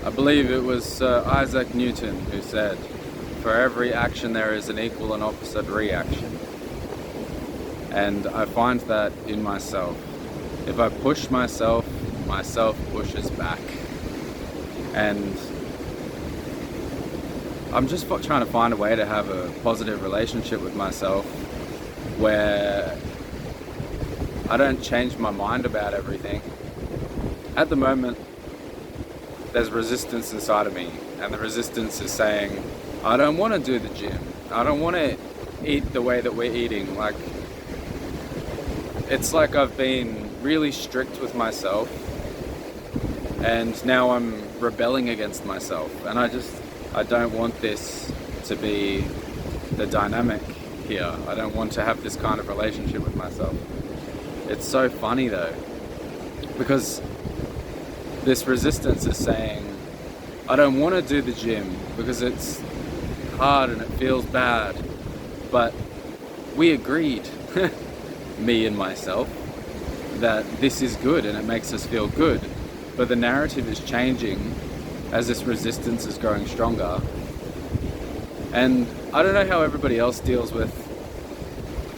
I believe it was Sir Isaac Newton who said, "For every action there is an equal and opposite reaction." And I find that in myself. If I push myself, myself pushes back. And I'm just trying to find a way to have a positive relationship with myself where I don't change my mind about everything. At the moment, there's resistance inside of me, and the resistance is saying, I don't want to do the gym. I don't want to eat the way that we're eating. Like, it's like I've been really strict with myself, and now I'm rebelling against myself. And I don't want this to be the dynamic here. I don't want to have this kind of relationship with myself. It's so funny though, because this resistance is saying, I don't want to do the gym because it's hard and it feels bad. But we agreed, me and myself, that this is good and it makes us feel good. But the narrative is changing as this resistance is growing stronger. And I don't know how everybody else deals with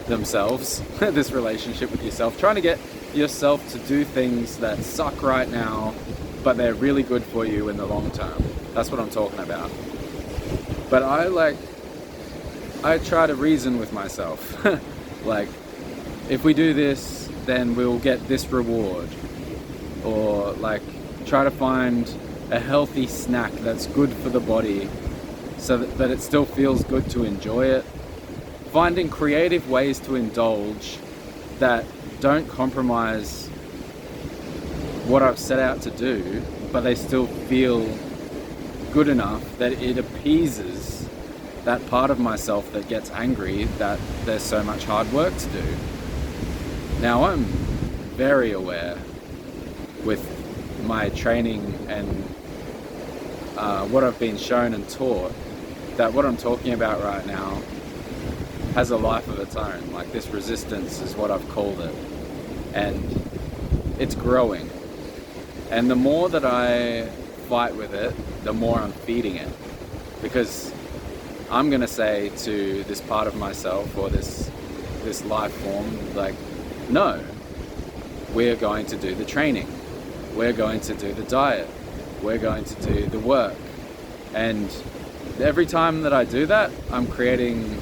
themselves, this relationship with yourself, trying to get yourself to do things that suck right now, but they're really good for you in the long term. That's what I'm talking about. But I try to reason with myself. Like, if we do this, then we'll get this reward. Or like, try to find a healthy snack that's good for the body so that it still feels good to enjoy it. Finding creative ways to indulge that don't compromise what I've set out to do, but they still feel good enough that it appeases that part of myself that gets angry that there's so much hard work to do. Now, I'm very aware with my training and what I've been shown and taught that what I'm talking about right now has a life of its own. Like, this resistance is what I've called it, and it's growing. And the more that I fight with it, the more I'm feeding it, because I'm gonna say to this part of myself or this life form, like, no, we're going to do the training, we're going to do the diet, we're going to do the work. And every time that I do that, I'm creating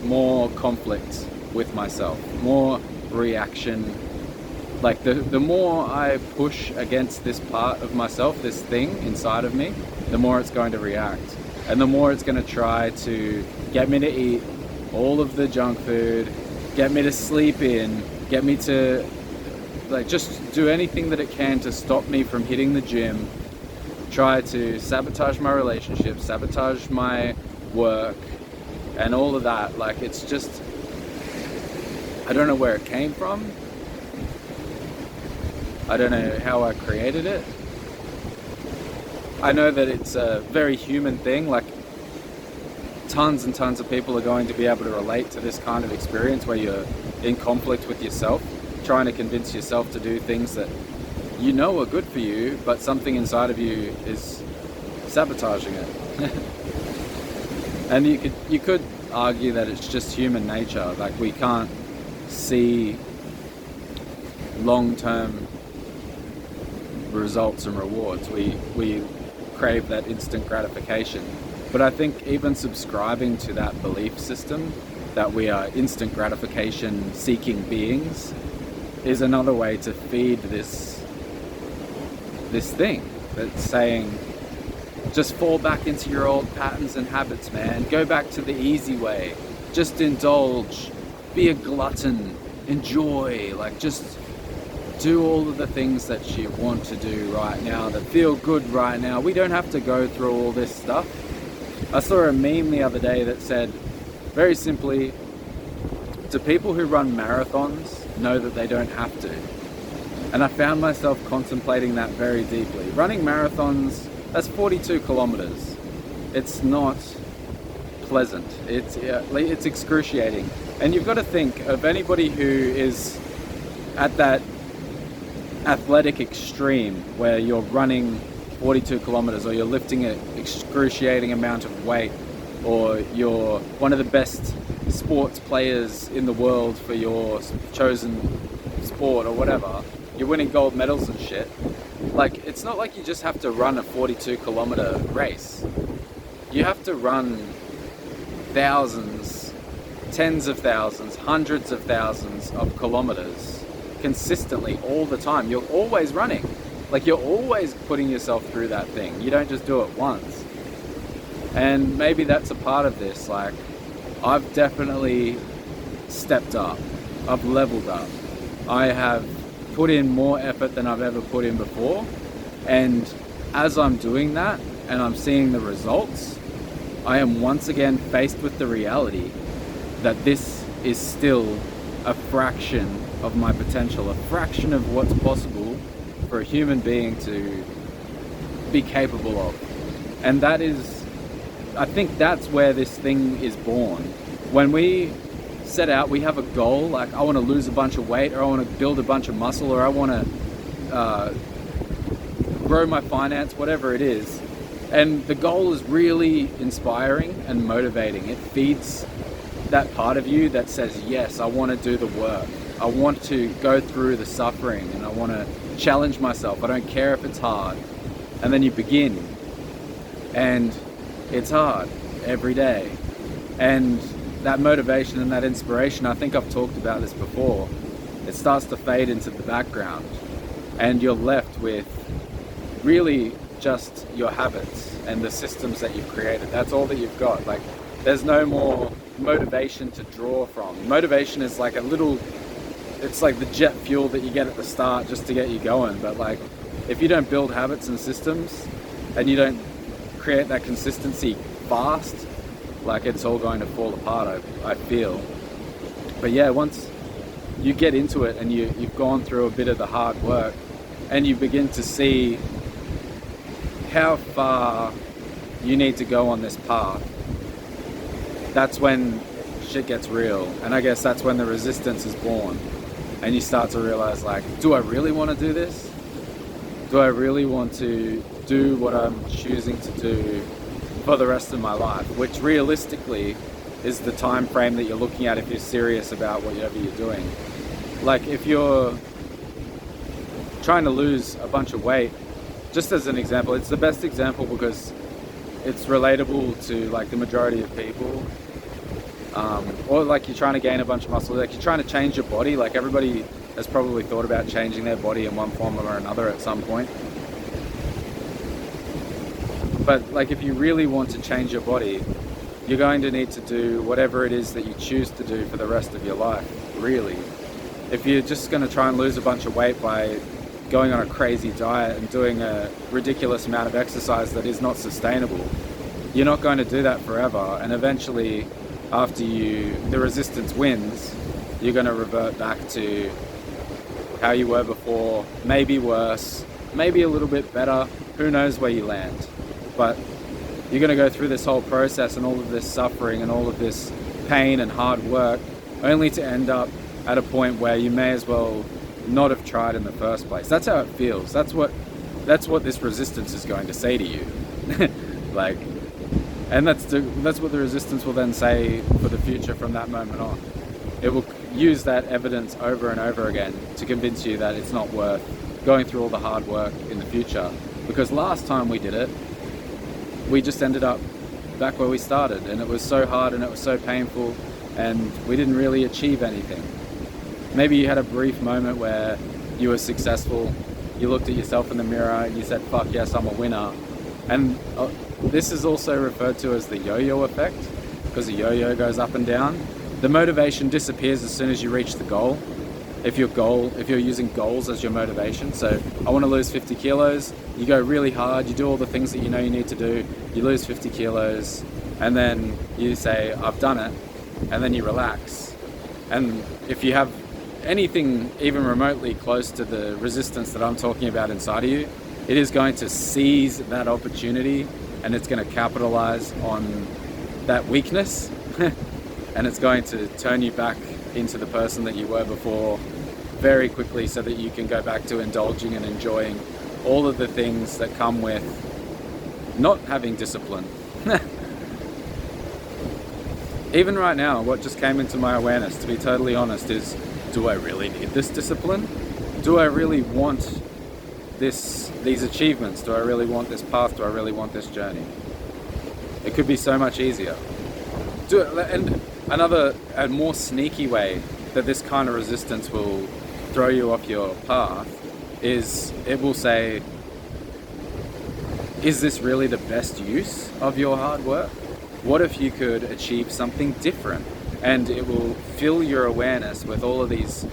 more conflict with myself, more reaction. Like, the more I push against this part of myself, this thing inside of me, the more it's going to react. And the more it's going to try to get me to eat all of the junk food, get me to sleep in, get me to like just do anything that it can to stop me from hitting the gym, try to sabotage my relationship, sabotage my work, and all of that. Like, it's just, I don't know where it came from. I don't know how I created it. I know that it's a very human thing. Like, tons and tons of people are going to be able to relate to this kind of experience where you're in conflict with yourself, trying to convince yourself to do things that you know are good for you, but something inside of you is sabotaging it. And you could argue that it's just human nature. Like, we can't see long-term results and rewards. We crave that instant gratification. But I think even subscribing to that belief system that we are instant gratification seeking beings is another way to feed this thing that's saying, just fall back into your old patterns and habits, man. Go back to the easy way. Just indulge. Be a glutton. Enjoy. Like, just do all of the things that you want to do right now, that feel good right now. We don't have to go through all this stuff. I saw a meme the other day that said, very simply, do people who run marathons know that they don't have to? And I found myself contemplating that very deeply. Running marathons, that's 42 kilometers. It's not pleasant. It's excruciating. And you've got to think of anybody who is at that athletic extreme where you're running 42 kilometers, or you're lifting an excruciating amount of weight, or you're one of the best sports players in the world for your chosen sport or whatever, you're winning gold medals and shit. Like, it's not like you just have to run a 42 kilometer race. You have to run thousands, tens of thousands, hundreds of thousands of kilometers consistently all the time. You're always running. Like, you're always putting yourself through that thing. You don't just do it once. And maybe that's a part of this. Like, I've definitely stepped up. I've leveled up. I have put in more effort than I've ever put in before. And as I'm doing that and I'm seeing the results, I am once again faced with the reality that this is still a fraction of my potential, a fraction of what's possible for a human being to be capable of. And that is, I think that's where this thing is born. When we set out, we have a goal, like I want to lose a bunch of weight, or I want to build a bunch of muscle, or I want to grow my finance, whatever it is. And the goal is really inspiring and motivating. It feeds that part of you that says, yes, I want to do the work. I want to go through the suffering, and I want to challenge myself. I don't care if it's hard. And then you begin, and it's hard every day. And that motivation and that inspiration, I think I've talked about this before, it starts to fade into the background, and you're left with really just your habits and the systems that you've created. That's all that you've got. Like, there's no more motivation to draw from. Motivation is like it's like the jet fuel that you get at the start just to get you going. But like, if you don't build habits and systems, and you don't create that consistency fast, like, it's all going to fall apart, I feel. But yeah, once you get into it and you've gone through a bit of the hard work, and you begin to see how far you need to go on this path, that's when shit gets real. And I guess that's when the resistance is born, and you start to realize, like, do I really want to do this? Do I really want to do what I'm choosing to do for the rest of my life? Which realistically is the time frame that you're looking at if you're serious about whatever you're doing. Like, if you're trying to lose a bunch of weight, just as an example, it's the best example because it's relatable to like the majority of people. Or like you're trying to gain a bunch of muscle, like you're trying to change your body. Like, everybody has probably thought about changing their body in one form or another at some point. But like, if you really want to change your body, you're going to need to do whatever it is that you choose to do for the rest of your life, really. If you're just going to try and lose a bunch of weight by going on a crazy diet and doing a ridiculous amount of exercise that is not sustainable, you're not going to do that forever. And eventually, after the resistance wins, you're going to revert back to how you were before, maybe worse, maybe a little bit better, who knows where you land. But you're going to go through this whole process and all of this suffering and all of this pain and hard work, only to end up at a point where you may as well not have tried in the first place. That's how it feels. That's what this resistance is going to say to you. Like, and that's what the resistance will then say for the future from that moment on. It will use that evidence over and over again to convince you that it's not worth going through all the hard work in the future. Because last time we did it, we just ended up back where we started, and it was so hard and it was so painful, and we didn't really achieve anything. Maybe you had a brief moment where you were successful, you looked at yourself in the mirror and you said, fuck yes, I'm a winner. And this is also referred to as the yo-yo effect, because the yo-yo goes up and down. The motivation disappears as soon as you reach the goal. If you're using goals as your motivation, so I want to lose 50 kilos, you go really hard, you do all the things that you know you need to do, you lose 50 kilos, and then you say, I've done it, and then you relax. And if you have anything even remotely close to the resistance that I'm talking about inside of you, it is going to seize that opportunity, and it's going to capitalize on that weakness, and it's going to turn you back into the person that you were before very quickly, so that you can go back to indulging and enjoying all of the things that come with not having discipline. Even right now, what just came into my awareness, to be totally honest, is, do I really need this discipline? Do I really want these achievements? Do I really want this path? Do I really want this journey? It could be so much easier. And a more sneaky way that this kind of resistance will throw you off your path is, it will say, is this really the best use of your hard work? What if you could achieve something different? And it will fill your awareness with all of these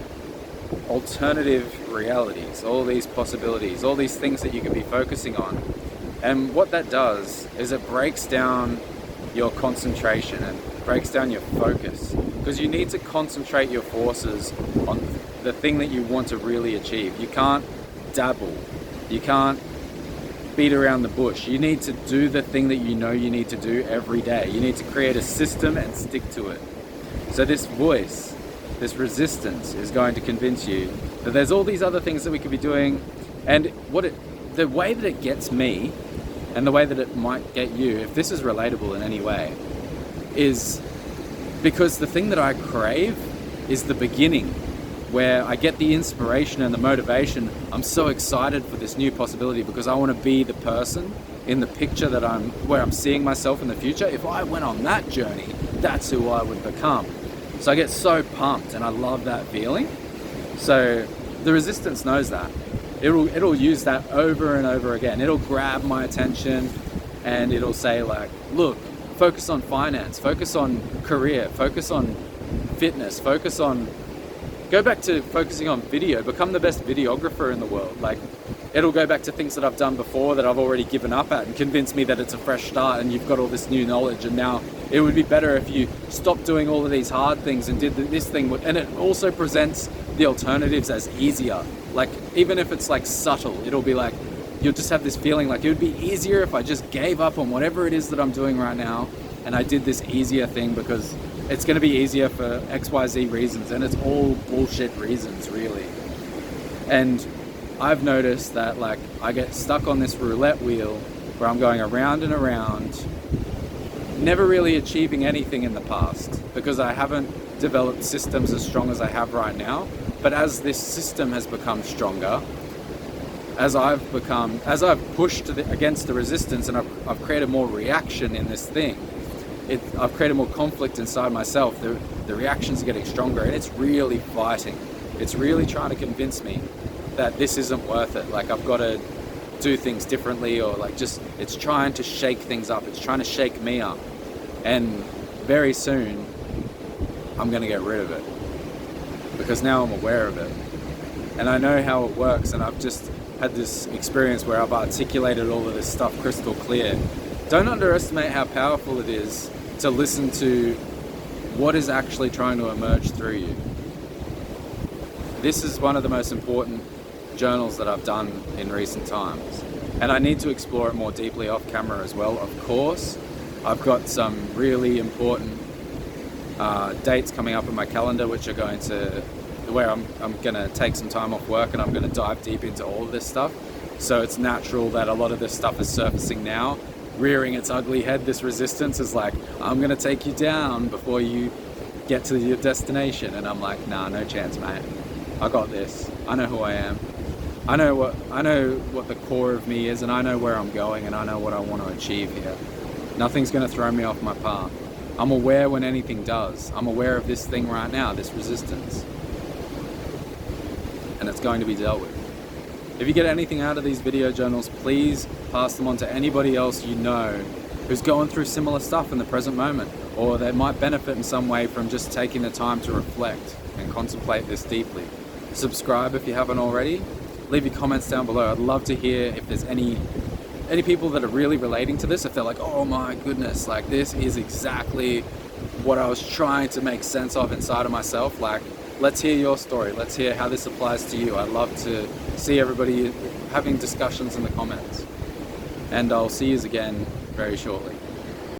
alternative realities, all these possibilities, all these things that you could be focusing on. And what that does is it breaks down your concentration and breaks down your focus, because you need to concentrate your forces on the thing that you want to really achieve. You can't dabble. You can't beat around the bush. You need to do the thing that you know you need to do every day. You need to create a system and stick to it. So this voice, this resistance, is going to convince you that there's all these other things that we could be doing. And the way that it gets me, and the way that it might get you, if this is relatable in any way, is because the thing that I crave is the beginning, where I get the inspiration and the motivation. I'm so excited for this new possibility because I want to be the person in the picture where I'm seeing myself in the future. If I went on that journey, that's who I would become. So I get so pumped and I love that feeling. So the resistance knows that. It'll use that over and over again. It'll grab my attention and it'll say, like, look, focus on finance, focus on career, focus on fitness, go back to focusing on video, become the best videographer in the world. Like, it'll go back to things that I've done before that I've already given up at and convince me that it's a fresh start and you've got all this new knowledge, and now it would be better if you stopped doing all of these hard things and did this thing. And it also presents the alternatives as easier. Like, even if it's like subtle, it'll be like, you'll just have this feeling like it would be easier if I just gave up on whatever it is that I'm doing right now and I did this easier thing, because it's going to be easier for XYZ reasons, and it's all bullshit reasons, really. And I've noticed that, like, I get stuck on this roulette wheel where I'm going around and around, never really achieving anything in the past because I haven't developed systems as strong as I have right now. But as this system has become stronger, as I've pushed against the resistance and I've created more reaction in this thing, I've created more conflict inside myself. The reactions are getting stronger, and it's really fighting. It's really trying to convince me that this isn't worth it. Like, I've got to do things differently, or like, just, it's trying to shake things up. It's trying to shake me up. And very soon, I'm going to get rid of it, because now I'm aware of it. And I know how it works, and I've just had this experience where I've articulated all of this stuff crystal clear. Don't underestimate how powerful it is to listen to what is actually trying to emerge through you. This is one of the most important journals that I've done in recent times, and I need to explore it more deeply off camera as well, of course. I've got some really important dates coming up in my calendar, which are where I'm going to take some time off work and I'm going to dive deep into all of this stuff. So it's natural that a lot of this stuff is surfacing now, rearing its ugly head. This resistance is like, I'm going to take you down before you get to your destination. And I'm like, nah, no chance, mate. I got this. I know who I am. I know what the core of me is, and I know where I'm going, and I know what I want to achieve here. Nothing's going to throw me off my path. I'm aware when anything does. I'm aware of this thing right now, this resistance. And it's going to be dealt with. If you get anything out of these video journals, please pass them on to anybody else you know who's going through similar stuff in the present moment, or they might benefit in some way from just taking the time to reflect and contemplate this deeply. Subscribe if you haven't already. Leave your comments down below. I'd love to hear if there's any people that are really relating to this, if they're like, oh my goodness, like, this is exactly what I was trying to make sense of inside of myself. Like, let's hear your story. Let's hear how this applies to you. I'd love to see everybody having discussions in the comments. And I'll see you again very shortly.